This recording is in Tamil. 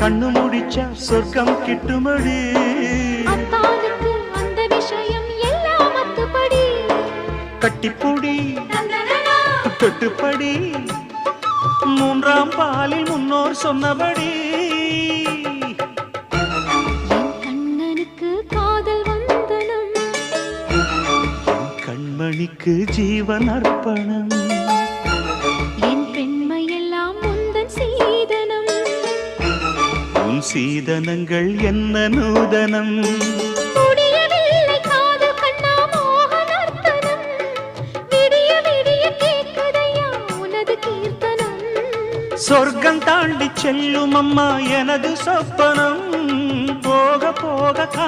கண்ணு முடிச்சா சொர்க்கம் கிட்டுமடி அத்தானுக்கு அந்த விஷயம் எல்லாம் அத்துப்படி கட்டிப்பொடி தொட்டுப்படி மூன்றாம் பாலில் முன்னோர் சொன்னபடி என் கண்ணனுக்கு காதல் வந்தனம் என் கண்மணிக்கு ஜீவன் அர்ப்பணம் என் பெண்மையெல்லாம் முந்தன் சீதனம் உன் சீதனங்கள் என்ன நூதனம் முடியவில்லை காதல் கண்ணா மோக நர்த்தனம் விடிய விடிய கேட்குதையா உனது கீர்த்தனம் சொர்க்கம் தாண்டி செல்லும் அம்மா எனது சொப்பனம் போக போக